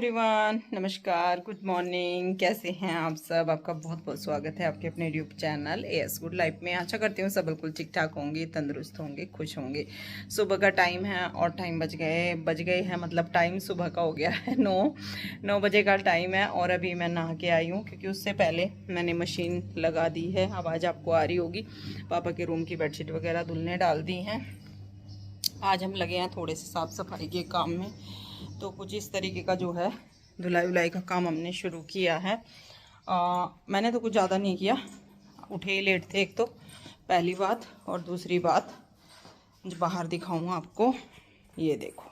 Everyone, नमस्कार, good morning. कैसे हैं आप सब? आपका बहुत बहुत स्वागत है आपके अपने YouTube channel as good life में। आशा करती हूँ सब बिल्कुल ठीक ठाक होंगे, तंदुरुस्त होंगे, खुश होंगे। सुबह का टाइम है और टाइम बज गए हैं, मतलब टाइम सुबह का हो गया है। 9 बजे का टाइम है और अभी मैं नहा के आई हूँ, क्योंकि उससे पहले मैंने मशीन लगा दी है। आवाज़ आपको आ रही होगी। पापा के रूम की बेडशीट वगैरह धुलने डाल दी हैं। आज हम लगे हैं थोड़े से साफ़ सफाई के काम में, तो कुछ इस तरीके का जो है धुलाई उलाई का काम हमने शुरू किया है। मैंने तो कुछ ज़्यादा नहीं किया, उठे ही लेट थे एक तो पहली बात, और दूसरी बात जो बाहर दिखाऊँ आपको, ये देखो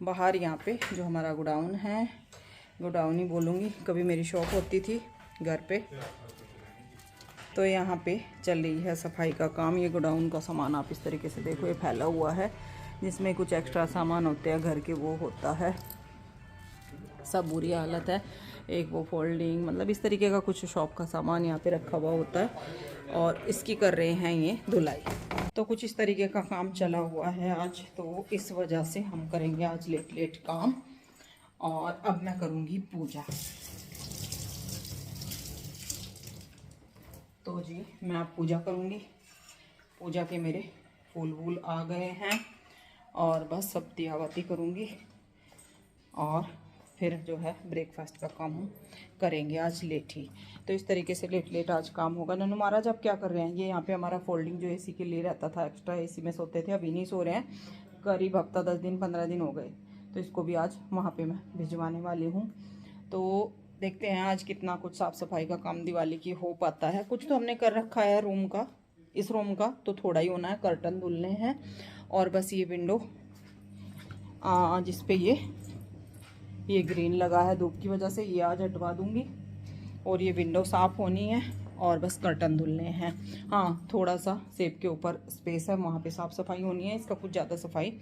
बाहर यहाँ पे जो हमारा गोडाउन है, गोडाउन ही बोलूँगी, कभी मेरी शॉप होती थी घर पे, तो यहाँ पे चल रही है सफाई का काम। ये गोडाउन का सामान आप इस तरीके से देखो, ये फैला हुआ है, जिसमें कुछ एक्स्ट्रा सामान होते हैं घर के, वो होता है। सब बुरी हालत है। एक वो फोल्डिंग, मतलब इस तरीके का कुछ शॉप का सामान यहाँ पे रखा हुआ होता है, और इसकी कर रहे हैं ये धुलाई। तो कुछ इस तरीके का काम चला हुआ है आज, तो इस वजह से हम करेंगे आज लेट लेट काम। और अब मैं करूँगी पूजा। तो जी मैं अब पूजा करूँगी। पूजा के मेरे फूल वूल आ गए हैं, और बस सब दियावती करूँगी, और फिर जो है ब्रेकफास्ट का काम हम करेंगे आज लेट ही। तो इस तरीके से लेट लेट आज काम होगा। नन्नू महाराज आप क्या कर रहे हैं? ये यहाँ पे हमारा फोल्डिंग जो एसी के लिए रहता था, एक्स्ट्रा एसी में सोते थे, अभी नहीं सो रहे हैं, करीब हफ्ता 10 दिन 15 दिन हो गए, तो इसको भी आज वहाँ पे मैं भिजवाने वाली हूँ। तो देखते हैं आज कितना कुछ साफ़ सफाई का काम दिवाली की हो पाता है। कुछ तो हमने कर रखा है रूम का, इस रूम का तो थोड़ा ही होना है, कर्टन धुलने हैं, और बस ये विंडो जिस पे ये ग्रीन लगा है धूप की वजह से, ये आज हटवा दूंगी, और ये विंडो साफ़ होनी है, और बस कर्टन धुलने हैं। हाँ, थोड़ा सा सेब के ऊपर स्पेस है, वहाँ पे साफ़ सफाई होनी है, इसका कुछ ज़्यादा सफाई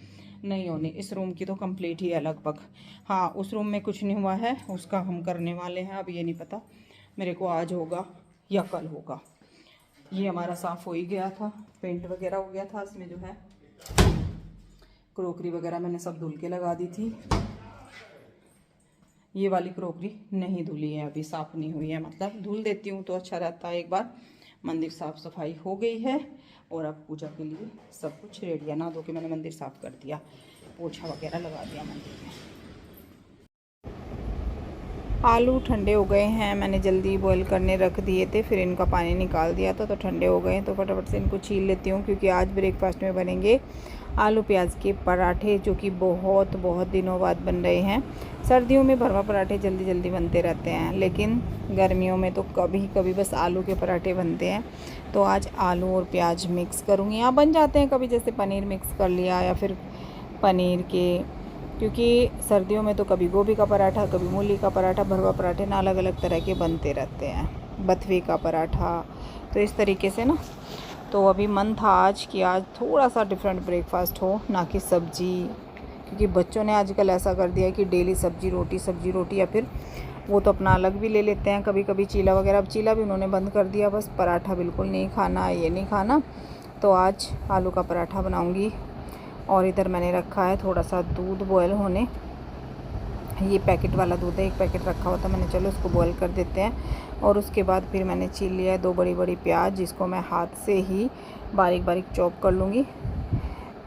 नहीं होनी। इस रूम की तो कंप्लीट ही है लगभग। हाँ, उस रूम में कुछ नहीं हुआ है, उसका हम करने वाले हैं। अब ये नहीं पता मेरे को आज होगा या कल होगा। ये हमारा साफ़ हो ही गया था, पेंट वगैरह हो गया था, इसमें जो है क्रोकरी वगैरह मैंने सब धुल के लगा दी थी। ये वाली क्रोकरी नहीं धुली है, अभी साफ़ नहीं हुई है, मतलब धुल देती हूँ तो अच्छा रहता है एक बार। मंदिर साफ़ सफाई हो गई है, और अब पूजा के लिए सब कुछ रेडी है। ना धो के मैंने मंदिर साफ़ कर दिया, पोछा वगैरह लगा दिया मंदिर में। आलू ठंडे हो गए हैं, मैंने जल्दी बॉईल करने रख दिए थे, फिर इनका पानी निकाल दिया था, तो ठंडे हो गए, तो फटाफट से इनको छील लेती हूँ, क्योंकि आज ब्रेकफास्ट में बनेंगे आलू प्याज के पराठे, जो कि बहुत बहुत दिनों बाद बन रहे हैं। सर्दियों में भरवा पराठे जल्दी जल्दी बनते रहते हैं, लेकिन गर्मियों में तो कभी कभी बस आलू के पराठे बनते हैं। तो आज आलू और प्याज मिक्स करूँगी। यहाँ बन जाते हैं कभी, जैसे पनीर मिक्स कर लिया, या फिर पनीर के, क्योंकि सर्दियों में तो कभी गोभी का पराठा, कभी मूली का पराठा, भरवा पराठे ना अलग अलग तरह के बनते रहते हैं, बथवे का पराठा, तो इस तरीके से ना। तो अभी मन था आज कि आज थोड़ा सा डिफरेंट ब्रेकफास्ट हो, ना कि सब्जी, क्योंकि बच्चों ने आजकल ऐसा कर दिया है कि डेली सब्जी रोटी, या फिर वो तो अपना अलग भी ले लेते हैं कभी कभी चीला वगैरह। अब चीला भी उन्होंने बंद कर दिया, बस पराठा बिल्कुल नहीं खाना, ये नहीं खाना। तो आज आलू का पराठा बनाऊँगी। और इधर मैंने रखा है थोड़ा सा दूध बॉयल होने, ये पैकेट वाला दूध है, एक पैकेट रखा हुआ था मैंने, चलो उसको बॉयल कर देते हैं। और उसके बाद फिर मैंने छील लिया है 2 बड़ी बड़ी प्याज, जिसको मैं हाथ से ही बारीक बारीक चॉप कर लूँगी।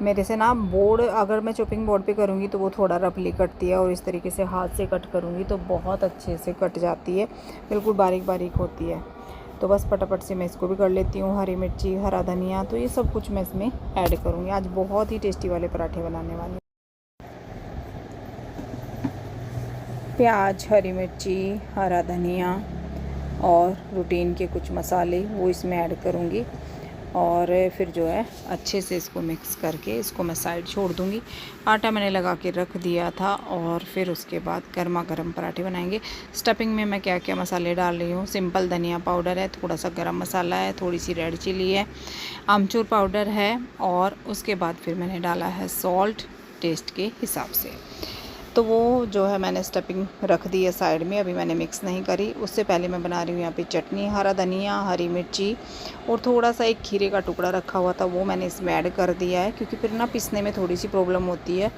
मेरे से ना बोर्ड, अगर मैं चॉपिंग बोर्ड पे करूँगी तो वो थोड़ा रफली कटती है, और इस तरीके से हाथ से कट करूँगी तो बहुत अच्छे से कट जाती है, बिल्कुल बारीक बारीक होती है। तो बस फटाफट से मैं इसको भी कर लेती हूँ। हरी मिर्ची, हरा धनिया, तो ये सब कुछ मैं इसमें ऐड करूँगी। आज बहुत ही टेस्टी वाले पराठे बनाने वाली। प्याज, हरी मिर्ची, हरा धनिया और रूटीन के कुछ मसाले वो इसमें ऐड करूँगी, और फिर जो है अच्छे से इसको मिक्स करके इसको मैं साइड छोड़ दूँगी। आटा मैंने लगा के रख दिया था, और फिर उसके बाद गर्मा गर्म पराठे बनाएंगे। स्टफिंग में मैं क्या क्या मसाले डाल रही हूँ, सिंपल धनिया पाउडर है, थोड़ा सा गरम मसाला है, थोड़ी सी रेड चिली है, आमचूर पाउडर है, और उसके बाद फिर मैंने डाला है सॉल्ट टेस्ट के हिसाब से। तो वो जो है मैंने स्टफिंग रख दी है साइड में, अभी मैंने मिक्स नहीं करी। उससे पहले मैं बना रही हूँ यहाँ पे चटनी, हरा धनिया, हरी मिर्ची, और थोड़ा सा एक खीरे का टुकड़ा रखा हुआ था, वो मैंने इसमें ऐड कर दिया है, क्योंकि फिर ना पीसने में थोड़ी सी प्रॉब्लम होती है,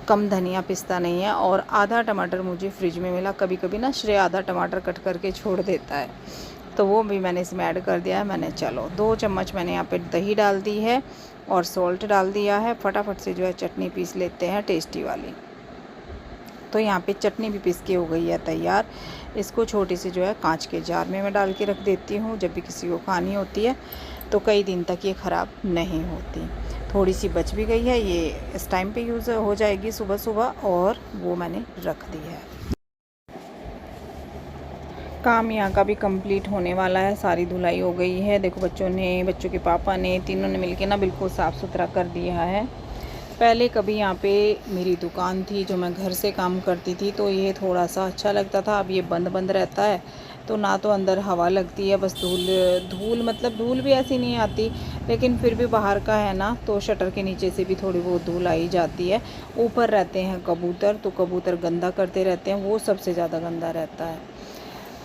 कम धनिया पिसता नहीं है। और आधा टमाटर मुझे फ्रिज में मिला, कभी कभी ना श्रेय आधा टमाटर कट करके छोड़ देता है, तो वो भी मैंने इसमें ऐड कर दिया है। मैंने चलो 2 चम्मच मैंने यहाँ पे दही डाल दी है और सॉल्ट डाल दिया है। फटाफट से जो है चटनी पीस लेते हैं टेस्टी वाली। तो यहाँ पे चटनी भी पीस के हो गई है तैयार। इसको छोटी सी जो है कांच के जार में मैं डाल के रख देती हूँ, जब भी किसी को खानी होती है तो कई दिन तक ये ख़राब नहीं होती। थोड़ी सी बच भी गई है, ये इस टाइम पे यूज़ हो जाएगी सुबह सुबह, और वो मैंने रख दी है। काम यहाँ का भी कंप्लीट होने वाला है, सारी धुलाई हो गई है। देखो बच्चों के पापा ने, तीनों ने मिलके ना बिल्कुल साफ़ सुथरा कर दिया है। पहले कभी यहाँ पे मेरी दुकान थी जो मैं घर से काम करती थी, तो ये थोड़ा सा अच्छा लगता था। अब ये बंद बंद रहता है, तो ना तो अंदर हवा लगती है, बस धूल मतलब धूल भी ऐसी नहीं आती, लेकिन फिर भी बाहर का है ना, तो शटर के नीचे से भी थोड़ी बहुत धूल आई जाती है। ऊपर रहते हैं कबूतर, तो कबूतर गंदा करते रहते हैं, वो सबसे ज़्यादा गंदा रहता है।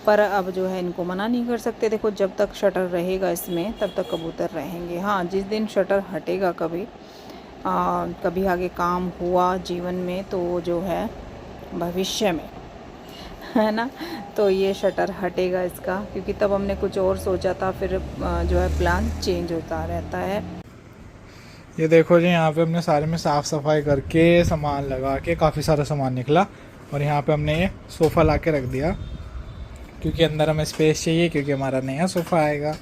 पर अब जो है इनको मना नहीं कर सकते। देखो जब तक शटर रहेगा इसमें तब तक कबूतर रहेंगे। हाँ, जिस दिन शटर हटेगा कभी आगे काम हुआ जीवन में, तो जो है भविष्य में है ना, तो ये शटर हटेगा इसका, क्योंकि तब हमने कुछ और सोचा था, फिर जो है प्लान चेंज होता रहता है। ये देखो जी, यहाँ पे हमने सारे में साफ़ सफाई करके सामान लगा के काफ़ी सारा सामान निकला, और यहाँ पे हमने ये सोफ़ा ला के रख दिया, क्योंकि अंदर हमें स्पेस चाहिए, क्योंकि हमारा नया सोफ़ा आएगा।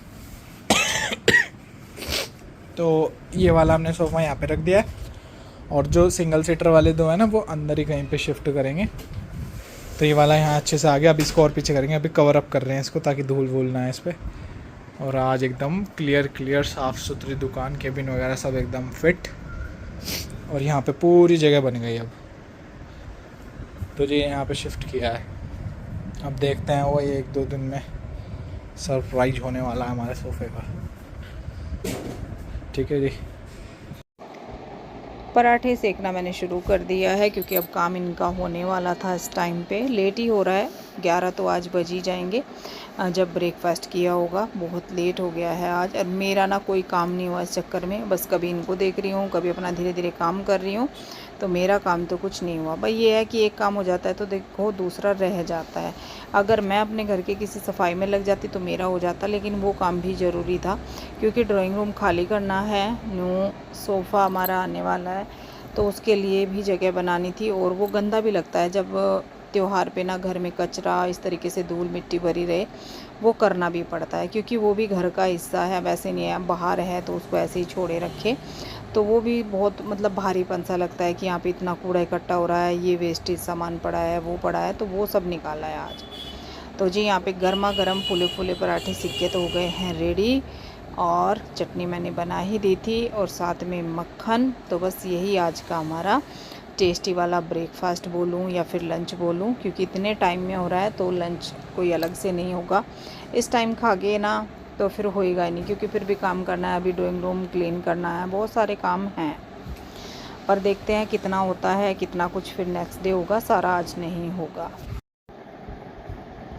तो ये वाला हमने सोफ़ा यहाँ पे रख दिया है, और जो सिंगल सीटर वाले 2 हैं ना, वो अंदर ही कहीं पे शिफ्ट करेंगे। तो ये वाला यहाँ अच्छे से आ गया, अब इसको और पीछे करेंगे। अभी कवर अप कर रहे हैं इसको, ताकि धूल वूल ना है इस पर। और आज एकदम क्लियर साफ़ सुथरी दुकान, केबिन वगैरह सब एकदम फिट, और यहाँ पे पूरी जगह बन गई अब। तो जी यहाँ पे शिफ्ट किया है, अब देखते हैं वो 1-2 दिन में सरप्राइज होने वाला है हमारे सोफ़े का। ठीक है जी। पराठे सेकना मैंने शुरू कर दिया है, क्योंकि अब काम इनका होने वाला था। इस टाइम पे लेट ही हो रहा है, 11 तो आज बज ही जाएंगे जब ब्रेकफास्ट किया होगा। बहुत लेट हो गया है आज, और मेरा ना कोई काम नहीं हुआ इस चक्कर में, बस कभी इनको देख रही हूँ, कभी अपना धीरे धीरे काम कर रही हूँ, तो मेरा काम तो कुछ नहीं हुआ भाई। ये है कि एक काम हो जाता है तो देखो दूसरा रह जाता है। अगर मैं अपने घर के किसी सफाई में लग जाती तो मेरा हो जाता, लेकिन वो काम भी ज़रूरी था, क्योंकि ड्राइंग रूम खाली करना है, न्यू सोफ़ा हमारा आने वाला है, तो उसके लिए भी जगह बनानी थी। और वो गंदा भी लगता है जब त्योहार पे ना घर में कचरा इस तरीके से धूल मिट्टी भरी रहे, वो करना भी पड़ता है, क्योंकि वो भी घर का हिस्सा है। वैसे नहीं है बाहर है तो उसको ऐसे ही छोड़े रखे, तो वो भी बहुत मतलब भारीपन सा लगता है कि यहाँ पे इतना कूड़ा इकट्ठा हो रहा है, ये वेस्टेज सामान पड़ा है, वो पड़ा है, तो वो सब निकाला है आज। तो जी यहाँ पे गर्मा गर्म फूले फूले पराठे सिक्के तो हो गए हैं रेडी, और चटनी मैंने बना ही दी थी, और साथ में मक्खन। तो बस यही आज का हमारा टेस्टी वाला ब्रेकफास्ट बोलूँ या फिर लंच बोलूँ, क्योंकि इतने टाइम में हो रहा है तो लंच कोई अलग से नहीं होगा। इस टाइम खा गए ना तो फिर होएगा ही नहीं, क्योंकि फिर भी काम करना है, अभी ड्राइंग रूम क्लीन करना है, बहुत सारे काम हैं। पर देखते हैं कितना होता है, कितना कुछ फिर नेक्स्ट डे होगा, सारा आज नहीं होगा।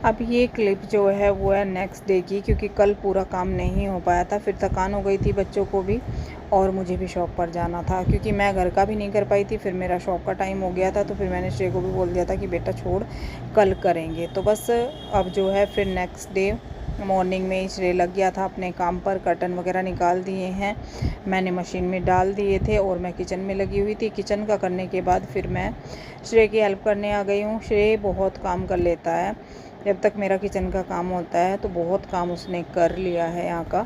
अब ये क्लिप जो है वो है नेक्स्ट डे की, क्योंकि कल पूरा काम नहीं हो पाया था, फिर थकान हो गई थी बच्चों को भी, और मुझे भी शॉप पर जाना था, क्योंकि मैं घर का भी नहीं कर पाई थी, फिर मेरा शॉप का टाइम हो गया था। तो फिर मैंने श्रेय को भी बोल दिया था कि बेटा छोड़, कल करेंगे। तो बस अब जो है फिर नेक्स्ट डे मॉर्निंग में ही श्रेय लग गया था अपने काम पर। कर्टन वगैरह निकाल दिए हैं, मैंने मशीन में डाल दिए थे, और मैं किचन में लगी हुई थी। किचन का करने के बाद फिर मैं श्रेय की हेल्प करने आ गई हूँ। श्रेय बहुत काम कर लेता है, जब तक मेरा किचन का काम होता है तो बहुत काम उसने कर लिया है यहाँ का।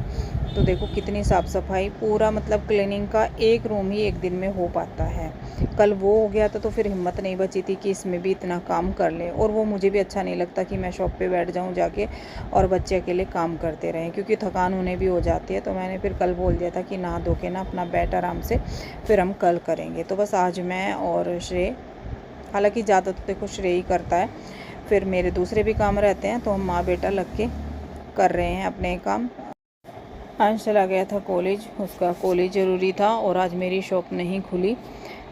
तो देखो कितनी साफ़ सफाई, पूरा मतलब क्लीनिंग का एक रूम ही एक दिन में हो पाता है। कल वो हो गया था, तो फिर हिम्मत नहीं बची थी कि इसमें भी इतना काम कर ले, और वो मुझे भी अच्छा नहीं लगता कि मैं शॉप पे बैठ जाऊँ जाके और बच्चे अकेले काम करते रहें, क्योंकि थकान उन्हें भी हो जाती है। तो मैंने फिर कल बोल दिया था कि नहा धो के ना अपना बैठ आराम से, फिर हम कल करेंगे। तो बस आज मैं और श्रेय, हालाँकि ज़्यादा तो देखो श्रेय ही करता है, फिर मेरे दूसरे भी काम रहते हैं, तो हम माँ बेटा लग के कर रहे हैं अपने काम। अंश चला गया था कॉलेज, उसका कॉलेज ज़रूरी था, और आज मेरी शॉप नहीं खुली,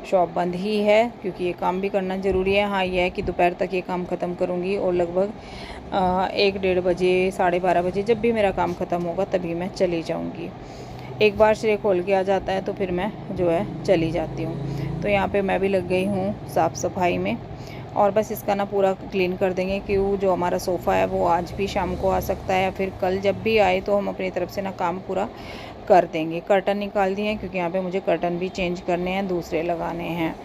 शॉप बंद ही है, क्योंकि ये काम भी करना ज़रूरी है। हाँ ये है कि दोपहर तक ये काम ख़त्म करूँगी, और लगभग 1-1:30 बजे 12:30 बजे जब भी मेरा काम ख़त्म होगा तभी मैं चली जाऊँगी। एक बार श्रेय खोल के आ जाता है तो फिर मैं जो है चली जाती हूँ। तो यहाँ पे मैं भी लग गई हूँ साफ़ सफाई में। और बस इसका ना पूरा क्लीन कर देंगे कि वो जो हमारा सोफ़ा है वो आज भी शाम को आ सकता है या फिर कल जब भी आए तो हम अपनी तरफ से ना काम पूरा कर देंगे। कर्टन निकाल दिए हैं क्योंकि यहाँ पे मुझे कर्टन भी चेंज करने हैं, दूसरे लगाने हैं।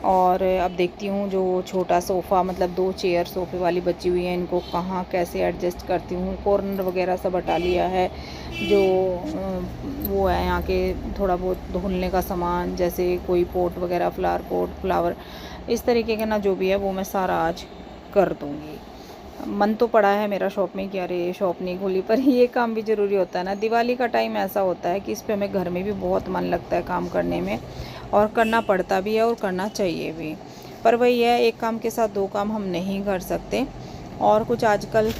और अब देखती हूँ जो छोटा सोफ़ा मतलब 2 चेयर सोफ़े वाली बची हुई हैं, इनको कहाँ कैसे एडजस्ट करती हूँ। कॉर्नर वगैरह सब हटा लिया है, जो वो है यहाँ के थोड़ा बहुत धुलने का सामान, जैसे कोई पोट वगैरह, फ्लावर इस तरीके का ना जो भी है वो मैं सारा आज कर दूँगी। मन तो पड़ा है मेरा शॉप में कि अरे शॉप नहीं खुली, पर ये काम भी ज़रूरी होता है ना। दिवाली का टाइम ऐसा होता है कि इस पे हमें घर में भी बहुत मन लगता है काम करने में, और करना पड़ता भी है और करना चाहिए भी। पर वही है, एक काम के साथ 2 काम हम नहीं कर सकते। और कुछ आजकल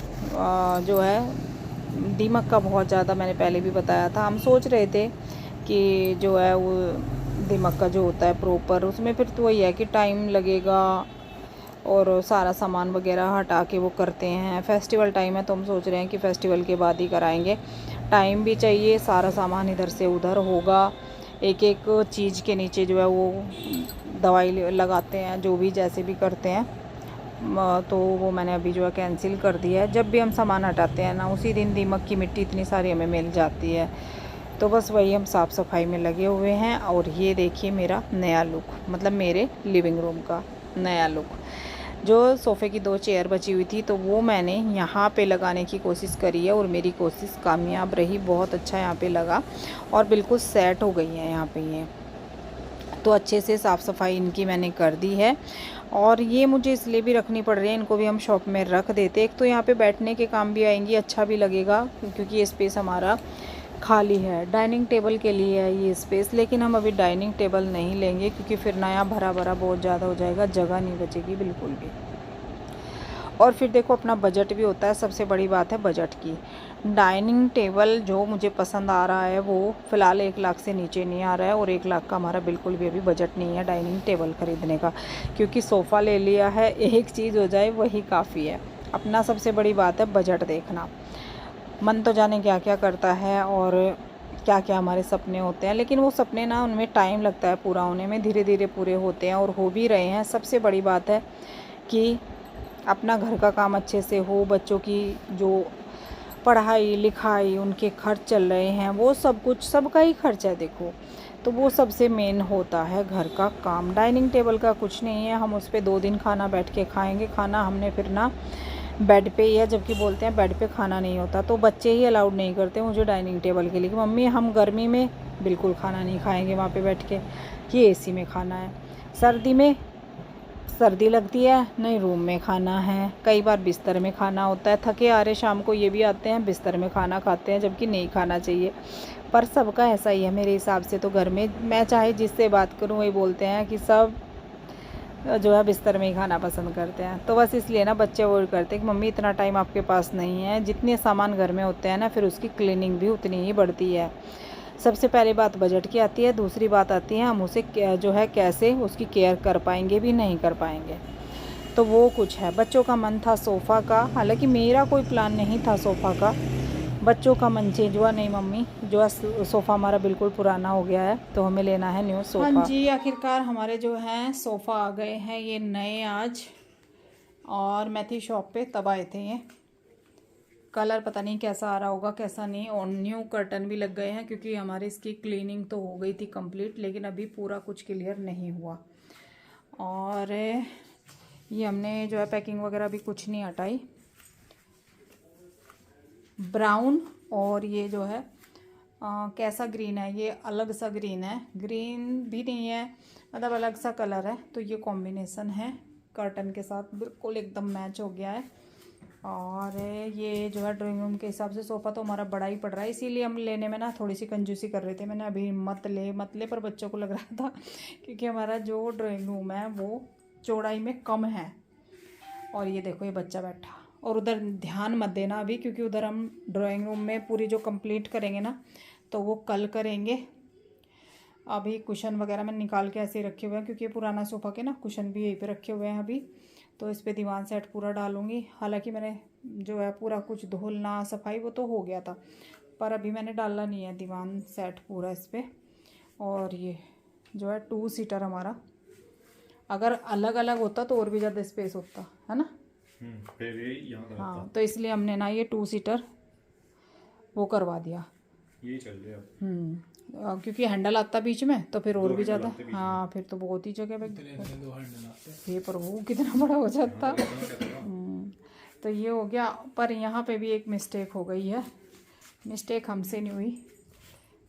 जो है दीमक का बहुत ज़्यादा, मैंने पहले भी बताया था, हम सोच रहे थे कि जो है वो दीमक का जो होता है प्रॉपर, उसमें फिर तो वही है कि टाइम लगेगा और सारा सामान वगैरह हटा के वो करते हैं। फेस्टिवल टाइम है तो हम सोच रहे हैं कि फेस्टिवल के बाद ही कराएंगे। टाइम भी चाहिए, सारा सामान इधर से उधर होगा, एक एक चीज़ के नीचे जो है वो दवाई लगाते हैं, जो भी जैसे भी करते हैं। तो वो मैंने अभी जो है कैंसिल कर दिया है। जब भी हम सामान हटाते हैं ना, उसी दिन दीमक की मिट्टी इतनी सारी हमें मिल जाती है। तो बस वही हम साफ़ सफाई में लगे हुए हैं। और ये देखिए मेरा नया लुक, मतलब मेरे लिविंग रूम का नया लुक। जो सोफ़े की 2 चेयर बची हुई थी तो वो मैंने यहाँ पे लगाने की कोशिश करी है और मेरी कोशिश कामयाब रही। बहुत अच्छा यहाँ पे लगा और बिल्कुल सेट हो गई है यहाँ पे ये। तो अच्छे से साफ़ सफाई इनकी मैंने कर दी है। और ये मुझे इसलिए भी रखनी पड़ रही है, इनको भी हम शॉप में रख देते। एक तो यहाँ पे बैठने के काम भी आएंगी, अच्छा भी लगेगा क्योंकि ये स्पेस हमारा खाली है। डाइनिंग टेबल के लिए है ये स्पेस, लेकिन हम अभी डाइनिंग टेबल नहीं लेंगे क्योंकि फिर नया भरा भरा बहुत ज़्यादा हो जाएगा, जगह नहीं बचेगी बिल्कुल भी। और फिर देखो अपना बजट भी होता है, सबसे बड़ी बात है बजट की। डाइनिंग टेबल जो मुझे पसंद आ रहा है वो फ़िलहाल 1 लाख से नीचे नहीं आ रहा है, और 1 लाख का हमारा बिल्कुल भी अभी बजट नहीं है डाइनिंग टेबल ख़रीदने का, क्योंकि सोफ़ा ले लिया है, एक चीज़ हो जाए वही काफ़ी है। अपना सबसे बड़ी बात है बजट देखना। मन तो जाने क्या क्या करता है और क्या क्या हमारे सपने होते हैं, लेकिन वो सपने ना, उनमें टाइम लगता है पूरा होने में, धीरे धीरे पूरे होते हैं और हो भी रहे हैं। सबसे बड़ी बात है कि अपना घर का काम अच्छे से हो, बच्चों की जो पढ़ाई लिखाई, उनके खर्च चल रहे हैं, वो सब कुछ सबका ही खर्च है देखो, तो वो सबसे मेन होता है घर का काम। डाइनिंग टेबल का कुछ नहीं है, हम उस पर 2 दिन खाना बैठ के खाएंगे। खाना हमने फिर ना बेड पे ही है, जबकि बोलते हैं बेड पे खाना नहीं होता, तो बच्चे ही अलाउड नहीं करते मुझे डाइनिंग टेबल के लिए कि मम्मी हम गर्मी में बिल्कुल खाना नहीं खाएंगे वहाँ पे बैठ के, ये एसी में खाना है। सर्दी में सर्दी लगती है, नहीं रूम में खाना है। कई बार बिस्तर में खाना होता है, थके आ रहे शाम को ये भी आते हैं बिस्तर में खाना खाते हैं, जबकि नहीं खाना चाहिए। पर सबका ऐसा ही है मेरे हिसाब से। तो घर में मैं चाहे जिससे बात करूँ वही बोलते हैं कि सब जो है बिस्तर में ही खाना पसंद करते हैं। तो बस इसलिए ना बच्चे अवॉइड करते हैं कि मम्मी इतना टाइम आपके पास नहीं है। जितने सामान घर में होते हैं ना, फिर उसकी क्लीनिंग भी उतनी ही बढ़ती है। सबसे पहली बात बजट की आती है, दूसरी बात आती है हम उसे जो है कैसे उसकी केयर कर पाएंगे भी नहीं कर पाएंगे। तो वो कुछ है। बच्चों का मन था सोफ़ा का, हालांकि मेरा कोई प्लान नहीं था सोफ़ा का, बच्चों का मन चेंज हुआ। नहीं मम्मी, जो है सोफ़ा हमारा बिल्कुल पुराना हो गया है, तो हमें लेना है न्यू सोफ़ा। हाँ जी, आखिरकार हमारे जो हैं सोफ़ा आ गए हैं ये नए आज। और मैं थी शॉप पे तब आए थे ये। कलर पता नहीं कैसा आ रहा होगा कैसा नहीं। और न्यू कर्टन भी लग गए हैं क्योंकि हमारी इसकी क्लीनिंग तो हो गई थी कंप्लीट, लेकिन अभी पूरा कुछ क्लियर नहीं हुआ। और ये हमने जो है पैकिंग वगैरह भी कुछ नहीं हटाई। ब्राउन और ये जो है कैसा ग्रीन है, ये अलग सा ग्रीन है, ग्रीन भी नहीं है, मतलब अलग सा कलर है। तो ये कॉम्बिनेशन है कर्टन के साथ, बिल्कुल एकदम मैच हो गया है। और ये जो है ड्राइंग रूम के हिसाब से सोफ़ा तो हमारा बड़ा ही पड़ रहा है, इसीलिए हम लेने में ना थोड़ी सी कंजूसी कर रहे थे। मैंने अभी मत ले पर बच्चों को लग रहा था क्योंकि हमारा जो ड्राइंग रूम है वो चौड़ाई में कम है। और ये देखो ये बच्चा बैठा, और उधर ध्यान मत देना अभी, क्योंकि उधर हम ड्राइंग रूम में पूरी जो कंप्लीट करेंगे ना तो वो कल करेंगे। अभी कुशन वगैरह मैंने निकाल के ऐसे ही रखे हुए हैं क्योंकि पुराना सोफ़ा के ना कुशन भी यहीं पे रखे हुए हैं अभी। तो इस पे दीवान सेट पूरा डालूंगी। हालांकि मैंने जो है पूरा कुछ धुलना सफाई वो तो हो गया था, पर अभी मैंने डालना नहीं है दीवान सेट पूरा इस पर। और ये जो है 2 सीटर हमारा। अगर अलग अलग होता तो और भी ज़्यादा स्पेस होता है ना। फिर ये यहाँ हाँ, तो इसलिए हमने ना ये 2 सीटर वो करवा दिया। ये चल रहे अब। क्योंकि हैंडल आता बीच में तो फिर और भी ज़्यादा, आते बीच हाँ फिर तो बहुत ही जगह पे दो हैंडल आते हैं। ये प्रभु कितना बड़ा हो जाता। तो ये हो गया। पर यहाँ पे भी एक मिस्टेक हो गई है। मिस्टेक हमसे नहीं हुई,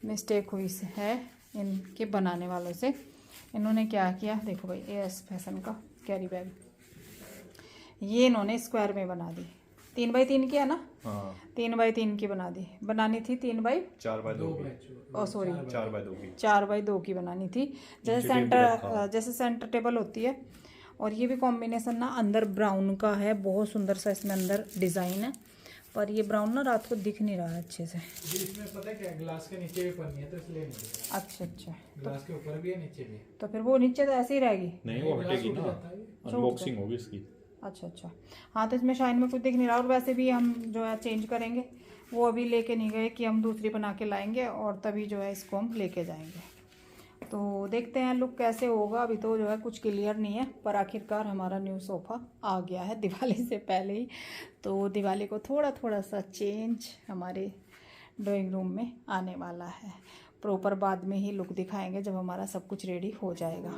मिस्टेक हुई है इनके बनाने वालों से। इन्होंने क्या किया, देखो भाई एएस फैशन का कैरी बैग, ये इन्होंने स्क्वायर में बना दी। 3 बाई 3 की है ना। हाँ 3 बाई 3 की बना दी। बनानी थी 3 by 4 by 2 oh sorry 4 by 2 की 4 बाई 2 की बनानी थी। जैसे सेंटर टेबल होती है। और ये भी कॉम्बिनेशन ना अंदर ब्राउन का है, बहुत सुंदर सा इसमें अंदर डिज़ाइन है। पर ये ब्राउन ना रात को दिख नहीं रहा है अच्छे से। इसमें पता है क्या, ग्लास के नीचे भी पन्नी है तो इसलिए नहीं दिख रहा। अच्छा अच्छा, ग्लास के ऊपर भी है, नीचे भी है। तो फिर वो नीचे तो ऐसे ही रहेगी। नहीं वो हटेगी ना, अनबॉक्सिंग होगी इसकी। अच्छा अच्छा, हाँ तो इसमें शाइन में कुछ दिख नहीं रहा। और वैसे भी हम जो है चेंज करेंगे, वो अभी लेके नहीं गए कि हम दूसरी बना के लाएंगे और तभी जो है इसको हम लेके जाएंगे। तो देखते हैं लुक कैसे होगा। अभी तो जो है कुछ क्लियर नहीं है, पर आखिरकार हमारा न्यू सोफ़ा आ गया है दिवाली से पहले ही। तो दिवाली को थोड़ा थोड़ा सा चेंज हमारे ड्राइंग रूम में आने वाला है। प्रॉपर बाद में ही लुक दिखाएंगे जब हमारा सब कुछ रेडी हो जाएगा।